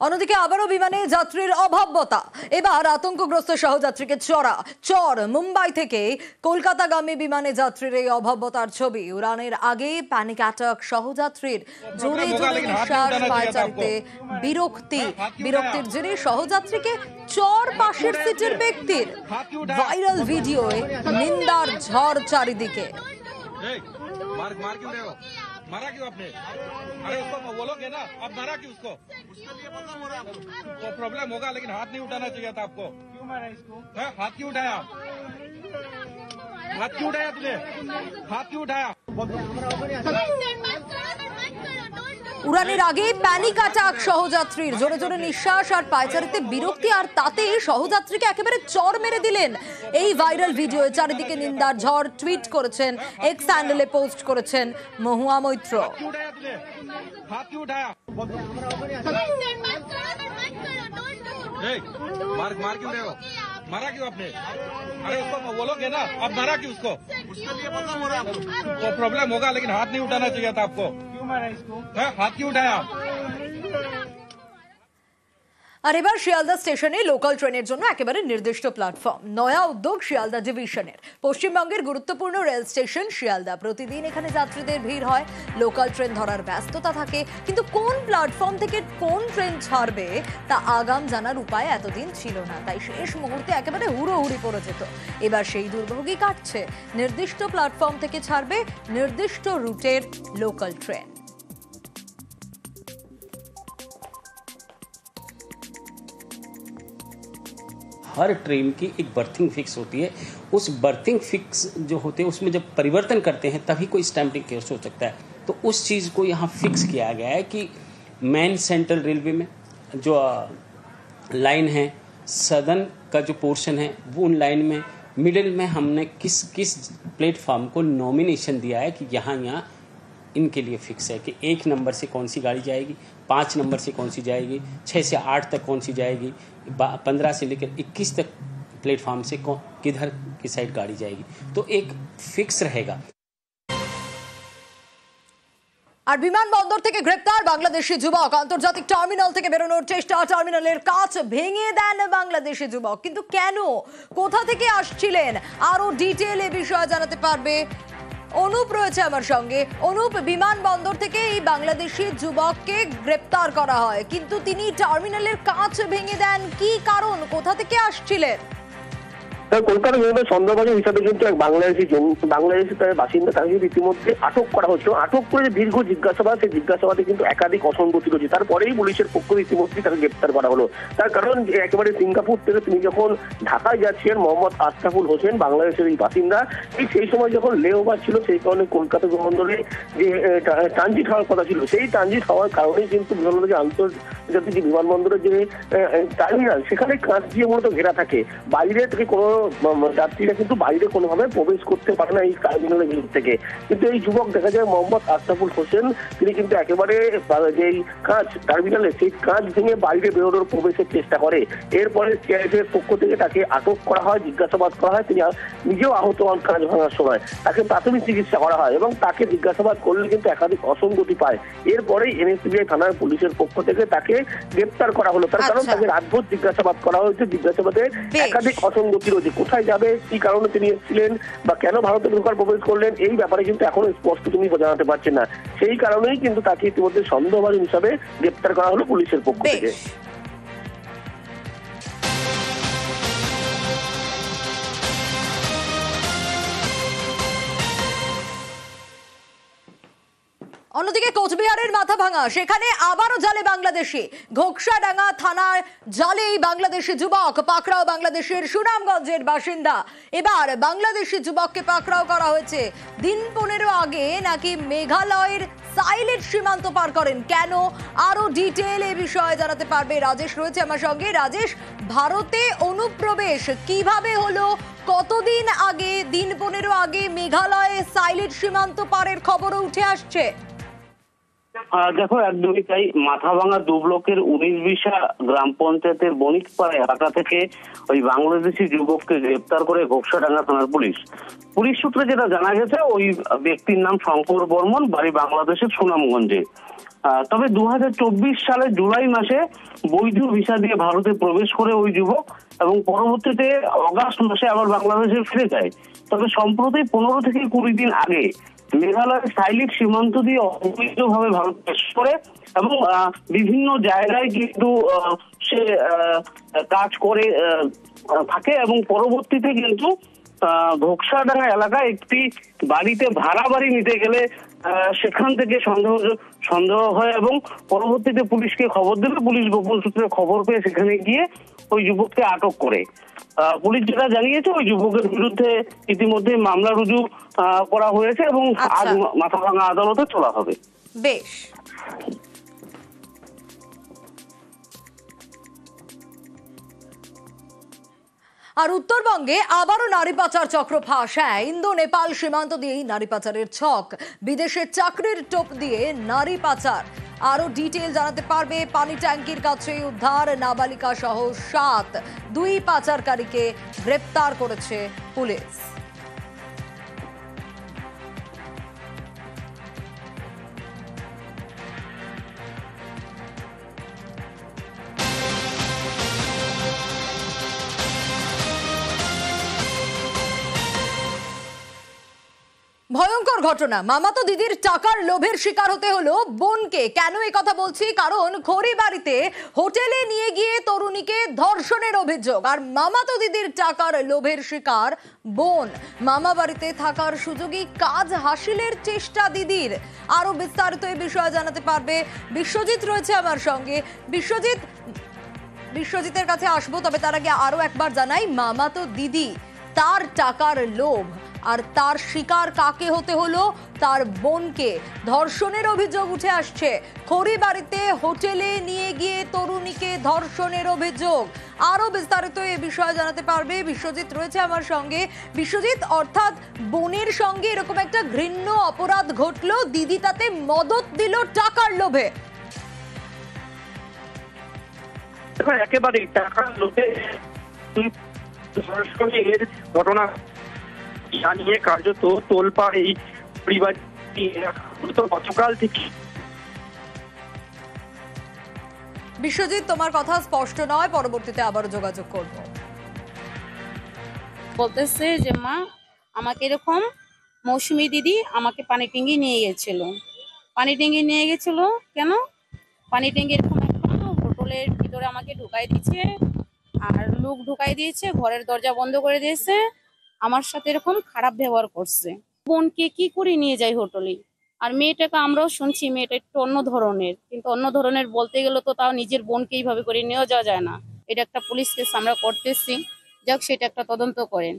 অন্যদিকে আবারও বিমানে যাত্রীর অভাবতা, এবার আতঙ্কগ্রস্ত সহযাত্রীকে চর মুম্বাই থেকে কলকাতাগামী বিমানে যাত্রীর এই অভাবতার ছবি। উড়ানের আগে প্যানিক অ্যাটাক, সহযাত্রীর জোরে জোরে নিঃশ্বাস, পায়চারিতে বিরক্তির জেরে সহযাত্রীকে চর পাশের সিটের ব্যক্তির। ভাইরাল ভিডিওয়ে নিন্দার ঝড় চারিদিকে। मारा क्यों आपने? अरे उसको बोलोगे ना, आप मारा क्यों उसको? तो प्रॉब्लम होगा, लेकिन हाथ नहीं उठाना चाहिए था आपको। क्यों मारा इसको? हाथ क्यों उठाया? हाथ क्यों उठाया तुझे? हाथ क्यों उठाया? উড়ানের আগে প্যানিক অ্যাটাক, সহযাত্রীর জোরে জোরে নিঃশ্বাস আর পায়চারিতে বিরক্তি, আর তাতে সহযাত্রীকে একেবারে চর মেরে দিলেন। এই ভাইরাল ভিডিও চারিদিকে নিন্দার ঝড় টুইট করেছেন, এক্স হ্যান্ডেলে পোস্ট করেছেন মহুয়া মৈত্র। मार क्यों रहे हो? मारा क्यों आपने? अरे उसको बोलोगे ना, आप मारा क्यों उसको? तो प्रॉब्लम होगा, लेकिन हाथ नहीं उठाना चाहिए था आपको। क्यों मारा इसको? हाथ क्यों उठाया? আর এবার শিয়ালদা স্টেশনে লোকাল ট্রেনের জন্য একেবারে নির্দিষ্ট প্ল্যাটফর্ম। নয়া উদ্যোগ শিয়ালদা ডিভিশনের। পশ্চিমবঙ্গের গুরুত্বপূর্ণ রেল স্টেশন শিয়ালদা। প্রতিদিন এখানে যাত্রীদের ভিড় হয়, লোকাল ট্রেন ধরার ব্যস্ততা থাকে, কিন্তু কোন প্ল্যাটফর্ম থেকে কোন ট্রেন ছাড়বে তা আগাম জানার উপায় এতদিন ছিল না। তাই শেষ মুহূর্তে একেবারে হুড়োহুড়ি পড়ে যেত। এবার সেই দুর্ভোগই কাটছে। নির্দিষ্ট প্ল্যাটফর্ম থেকে ছাড়বে নির্দিষ্ট রুটের লোকাল ট্রেন। हर ट्रेन की एक बर्थिंग फिक्स होती है। उस बर्थिंग फिक्स जो होते हैं उसमें जब परिवर्तन करते हैं तभी कोई स्टैम्पिंग केस हो सकता है। तो उस चीज़ को यहाँ फिक्स किया गया है कि मेन सेंट्रल रेलवे में जो लाइन है, सदर्न का जो पोर्शन है वो उन लाइन में, मिडिल में हमने किस प्लेटफॉर्म को नॉमिनेशन दिया है कि यहाँ इनके लिए फिक्स है कि 1 नंबर से कौन सी गाड़ी जाएगी, 5 नंबर से कौन सी जाएगी, 6 से 8 तक कौन सी जाएगी, 15 से लेकर 21 तक प्लेटफॉर्म से किधर की साइड गाड़ी जाएगी। तो एक फिक्स रहेगा। আর বিমানবন্দর থেকে গ্রেপ্তার বাংলাদেশি যুবক। আন্তর্জাতিক টার্মিনাল থেকে বেরোনোর চেষ্টা, টার্মিনালের কাঁচ ভেঙে দেন বাংলাদেশি যুবক। কিন্তু কেন, কোথা থেকে আসছিলেন, আরো ডিটেল এ বিষয়ে জানাতে পারবে অনুপ রয়েছে আমার সঙ্গে। অনুপ, বিমানবন্দর থেকে এই বাংলাদেশি যুবককে গ্রেপ্তার করা হয়, কিন্তু তিনি টার্মিনালের কাঁচ ভেঙে দেন, কি কারণ, কোথা থেকে আসছিলেন? কলকাতা বিমানের সন্দেহভাজন হিসাবে কিন্তু এক বাংলাদেশি তার বাসিন্দা, তাকে ইতিমধ্যে আটক করা হচ্ছে। আটক করে দীর্ঘ জিজ্ঞাসাবাদ, সেই জিজ্ঞাসাবাদে কিন্তু একাধিক অসঙ্গতি রয়েছে। তারপরেই পুলিশের পক্ষ ইতিমধ্যে তাকে গ্রেপ্তার করা হলো। তার কারণ একেবারে সিঙ্গাপুর থেকে তিনি যখন ঢাকায় যাচ্ছেন, মোহাম্মদ আশরাফুল হোসেন, বাংলাদেশের এই বাসিন্দা, সেই সময় যখন লেওভার ছিল, সেই কারণে কলকাতা বিমানবন্দরে যে ট্রানজিট হওয়ার কথা ছিল, সেই ট্রানজিট হওয়ার কারণেই কিন্তু যে আন্তর্জাতিক বিমানবন্দরের যে টার্মিনাল, সেখানে কাঁচ দিয়ে মূলত ঘেরা থাকে। বাইরে থেকে কোনো যাত্রীরা কিন্তু বাইরে কোনোভাবে প্রবেশ করতে পারে না এই টার্মিনালের ভিতর থেকে। কিন্তু এই যুবক দেখা যায় মোহাম্মদ আশরাফুল হোসেন, তিনি কিন্তু একেবারে যে কাঁচ টার্মিনালে, সেই কাঁচ ভেঙে বাইরে বেরোনোর প্রবেশের চেষ্টা করে। এরপরে সিআইএফের পক্ষ থেকে তাকে আটক করা হয়, জিজ্ঞাসাবাদ করা হয়। তিনি নিজেও আহত হন কাঁচ ভাঙার সময়। তাকে প্রাথমিক চিকিৎসা করা হয় এবং তাকে জিজ্ঞাসাবাদ করলে কিন্তু একাধিক অসঙ্গতি পায়। এরপরেই এনএসটিবিআই থানার পুলিশের পক্ষ থেকে তাকে গ্রেপ্তার করা হলো। তার কারণ তাকে রাতভর জিজ্ঞাসাবাদ করা হয়েছে। জিজ্ঞাসাবাদে একাধিক অসঙ্গতি রয়েছে। কোথায় যাবে, কি কারণে তিনি এসেছিলেন, বা কেন ভারতে ঢোকার প্রবেশ করলেন, এই ব্যাপারে কিন্তু এখনো স্পষ্ট তিনি জানাতে পারছেন না। সেই কারণেই কিন্তু তাকে ইতিমধ্যে সন্দেহভাজন হিসাবে গ্রেপ্তার করা হলো পুলিশের পক্ষ থেকে। অন্যদিকে কোচবিহারের মাথা ভাঙা, সেখানে আবারও জালে বাংলাদেশি। ঘোকসাডাঙ্গা থানার জালে এই বাংলাদেশি যুবক পাকড়াও। বাংলাদেশের সুনামগঞ্জের বাসিন্দা। এবার বাংলাদেশি যুবককে পাকড়াও করা হয়েছে। দিন 15 আগে নাকি মেঘালয়ের সাইলেট সীমান্ত পার করেন। কেন, আরো ডিটেল এ বিষয়ে জানাতে পারবে রাজেশ রয়েছে আমার সঙ্গে। রাজেশ, ভারতে অনুপ্রবেশ কিভাবে হলো, কতদিন আগে, দিন 15 আগে মেঘালয়ে সাইলেট সীমান্ত পারের খবরও উঠে আসছে। দেখো, একদমই তাই। মাথাভাঙা 2 ব্লকের 19 গ্রাম পঞ্চায়েতের বণিকপাড়া এলাকা থেকে ওই বাংলাদেশি যুবককে গ্রেপ্তার করে ঘোকসাডাঙ্গা থানার পুলিশ সূত্রে যেটা জানা গেছে, ওই ব্যক্তির নাম শঙ্কর বর্মন, বাড়ি বাংলাদেশের সুনামগঞ্জে। তবে 2024 সালের জুলাই মাসে বৈধ ভিসা দিয়ে ভারতে প্রবেশ করে ওই যুবক এবং পরবর্তীতে অগাস্ট মাসে আবার বাংলাদেশে ফিরে যায়। তবে সম্প্রতি 15 থেকে 20 দিন আগে মেঘালয়ের সাইলিট সীমান্ত দিয়ে অবৈধভাবে ভারত প্রবেশ করে এবং বিভিন্ন জায়গায় কিন্তু সে কাজ করে থাকে এবং পরবর্তীতে কিন্তু ঘোকসাডাঙ্গা এলাকায় একটি বাড়িতে ভাড়া বাড়ি নিতে গেলে সেখান থেকে সন্দেহ হয় এবং পরবর্তীতে পুলিশকে খবর দিলে পুলিশ গোপন সূত্রে খবর পেয়ে সেখানে গিয়ে ওই যুবককে আটক করে। পুলিশ যেটা জানিয়েছে, ওই যুবকের বিরুদ্ধে ইতিমধ্যে মামলা রুজু করা হয়েছে এবং আজ মাথাভাঙা আদালতে তোলা হবে। বেশ। আর উত্তরবঙ্গে আবারও নারী পাচার চক্র ফাঁস। ইন্দো নেপাল সীমান্ত দিয়েই নারী পাচারের ছক, বিদেশের চাকরির টোপ দিয়ে নারী পাচার। আরো ডিটেল জানাতে পারবে। পানি ট্যাঙ্কির কাছে উদ্ধার নাবালিকা সহ 2 পাচারকারীকে গ্রেপ্তার করেছে পুলিশ। ভয়ঙ্কর ঘটনা। মামাতো দিদির টাকার লোভের শিকার হতে হলো বোনকে। কেন এই কথা বলছি? কারণ খড়িবাড়িতে হোটেলে নিয়ে গিয়ে তরুণীকে ধর্ষণের অভিযোগ। আর মামাতো দিদির টাকার লোভের শিকার বোন। মামা বাড়িতে থাকার সুযোগই কাজ হাসিলের চেষ্টা দিদির। আরো বিস্তারিত এই বিষয়ে জানাতে পারবে বিশ্বজিৎ, রয়েছে আমার সঙ্গে। বিশ্বজিতের কাছে আসবো, তবে তার আগে আরো একবার জানাই, মামাতো দিদি, তার টাকার লোভ আর তার শিকার কাকে হতে হলো? তার বোনকে। ধর্ষণের অভিযোগ উঠে আসছে। খড়িবাড়িতে হোটেলে নিয়ে গিয়ে তরুণীকে ধর্ষণের অভিযোগ। আরো বিস্তারিত এ বিষয়ে জানাতে পারবে বিশ্বজিৎ, রয়েছে আমার সঙ্গে। বিশ্বজিৎ, অর্থাৎ বোনের সঙ্গে এরকম একটা ঘৃণ্য অপরাধ ঘটলো, দিদি তাতে মদত দিল টাকার লোভে। একেবারেই টাকার লোভে ধর্ষণের ঘটনা জানিয়ে কার্যত তোলপাড় এই পরিবার গতকাল থেকে। বিশ্বজিৎ, তোমার কথা স্পষ্ট নয়, পরবর্তীতে আবারও যোগাযোগ করব। বলতেছে যে মা, আমাকে এরকম মৌসুমী দিদি আমাকে পানি ট্যাঙ্কি নিয়ে গেছিল। কেন? পানি ট্যাঙ্কি এরকম একটা হোটেলের ভিতরে আমাকে ঢুকাই দিয়েছে, আর লোক ঢুকাই দিয়েছে, ঘরের দরজা বন্ধ করে দিয়েছে, আমার সাথে এরকম খারাপ ব্যবহার করছে। বোনকে কি করে নিয়ে যাই হোটেলে? আর মেয়েটাকে আমরাও শুনছি মেয়েটা একটু অন্য ধরনের, কিন্তু অন্য ধরনের বলতে গেলে তো তাও নিজের বোনকে এইভাবে করে নিয়ে যাওয়া যায় না। এটা একটা পুলিশ কেস আমরা করতেছি, যাক সেটা একটা তদন্ত করেন।